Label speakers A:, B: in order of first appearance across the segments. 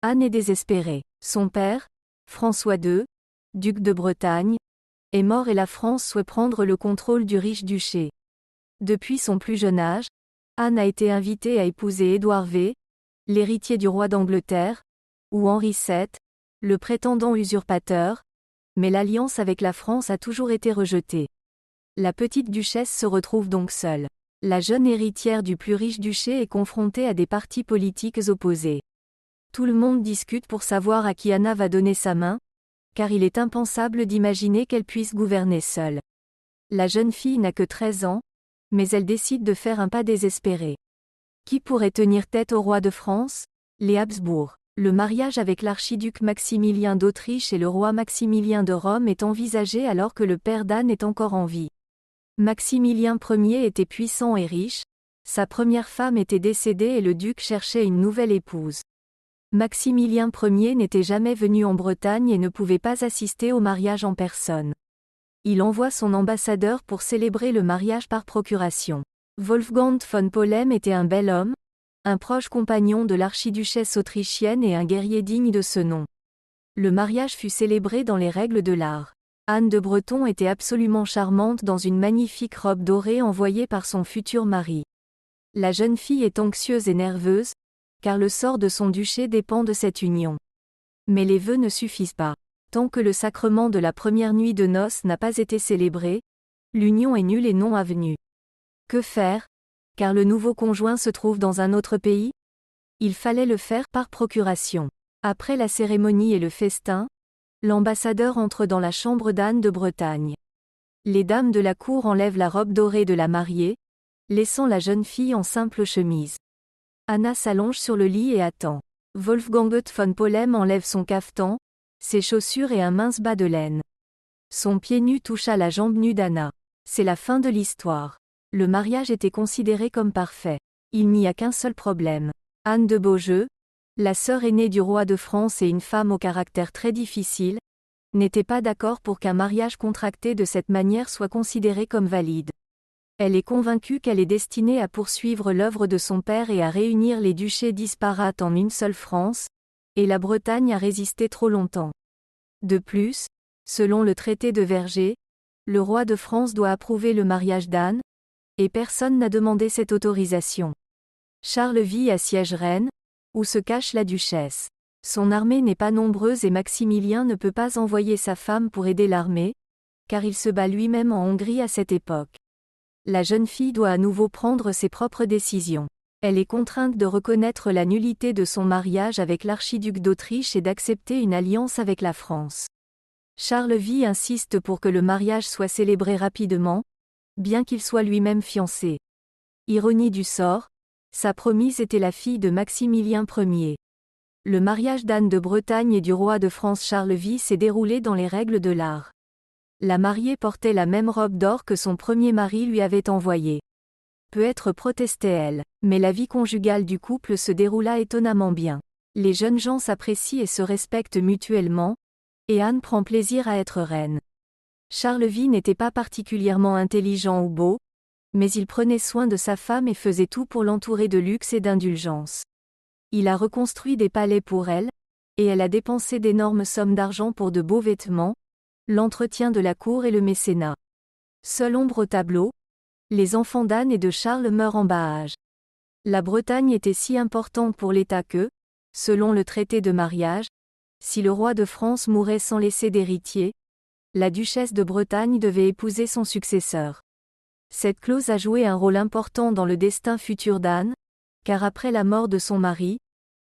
A: Anne est désespérée. Son père, François II, duc de Bretagne, est mort et la France souhaite prendre le contrôle du riche duché. Depuis son plus jeune âge, Anne a été invitée à épouser Édouard V, l'héritier du roi d'Angleterre, ou Henri VII, le prétendant usurpateur, mais l'alliance avec la France a toujours été rejetée. La petite duchesse se retrouve donc seule. La jeune héritière du plus riche duché est confrontée à des partis politiques opposés. Tout le monde discute pour savoir à qui Anna va donner sa main, car il est impensable d'imaginer qu'elle puisse gouverner seule. La jeune fille n'a que 13 ans, mais elle décide de faire un pas désespéré. Qui pourrait tenir tête au roi de France? Les Habsbourg. Le mariage avec l'archiduc Maximilien d'Autriche et le roi Maximilien de Rome est envisagé alors que le père d'Anne est encore en vie. Maximilien Ier était puissant et riche, sa première femme était décédée et le duc cherchait une nouvelle épouse. Maximilien Ier n'était jamais venu en Bretagne et ne pouvait pas assister au mariage en personne. Il envoie son ambassadeur pour célébrer le mariage par procuration. Wolfgang von Polhem était un bel homme, un proche compagnon de l'archiduchesse autrichienne et un guerrier digne de ce nom. Le mariage fut célébré dans les règles de l'art. Anne de Breton était absolument charmante dans une magnifique robe dorée envoyée par son futur mari. La jeune fille est anxieuse et nerveuse, car le sort de son duché dépend de cette union. Mais les vœux ne suffisent pas. Tant que le sacrement de la première nuit de noces n'a pas été célébré, l'union est nulle et non avenue. Que faire, car le nouveau conjoint se trouve dans un autre pays? Il fallait le faire par procuration. Après la cérémonie et le festin, l'ambassadeur entre dans la chambre d'Anne de Bretagne. Les dames de la cour enlèvent la robe dorée de la mariée, laissant la jeune fille en simple chemise. Anna s'allonge sur le lit et attend. Wolfgang von Polhem enlève son cafetan, ses chaussures et un mince bas de laine. Son pied nu touche à la jambe nue d'Anna. C'est la fin de l'histoire. Le mariage était considéré comme parfait. Il n'y a qu'un seul problème. Anne de Beaujeu, la sœur aînée du roi de France et une femme au caractère très difficile, n'était pas d'accord pour qu'un mariage contracté de cette manière soit considéré comme valide. Elle est convaincue qu'elle est destinée à poursuivre l'œuvre de son père et à réunir les duchés disparates en une seule France, et la Bretagne a résisté trop longtemps. De plus, selon le traité de Vergers, le roi de France doit approuver le mariage d'Anne, et personne n'a demandé cette autorisation. Charles vit à Siège-Rennes, où se cache la duchesse. Son armée n'est pas nombreuse et Maximilien ne peut pas envoyer sa femme pour aider l'armée, car il se bat lui-même en Hongrie à cette époque. La jeune fille doit à nouveau prendre ses propres décisions. Elle est contrainte de reconnaître la nullité de son mariage avec l'archiduc d'Autriche et d'accepter une alliance avec la France. Charles V insiste pour que le mariage soit célébré rapidement, bien qu'il soit lui-même fiancé. Ironie du sort, sa promise était la fille de Maximilien Ier. Le mariage d'Anne de Bretagne et du roi de France Charles V s'est déroulé dans les règles de l'art. La mariée portait la même robe d'or que son premier mari lui avait envoyée. Peut-être protestait-elle, mais la vie conjugale du couple se déroula étonnamment bien. Les jeunes gens s'apprécient et se respectent mutuellement, et Anne prend plaisir à être reine. Charles V n'était pas particulièrement intelligent ou beau, mais il prenait soin de sa femme et faisait tout pour l'entourer de luxe et d'indulgence. Il a reconstruit des palais pour elle, et elle a dépensé d'énormes sommes d'argent pour de beaux vêtements, l'entretien de la cour et le mécénat. Seule ombre au tableau, les enfants d'Anne et de Charles meurent en bas âge. La Bretagne était si importante pour l'État que, selon le traité de mariage, si le roi de France mourait sans laisser d'héritier, la duchesse de Bretagne devait épouser son successeur. Cette clause a joué un rôle important dans le destin futur d'Anne, car après la mort de son mari,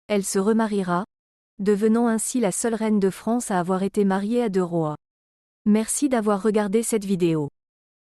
A: elle se remariera, devenant ainsi la seule reine de France à avoir été mariée à deux rois. Merci d'avoir regardé cette vidéo.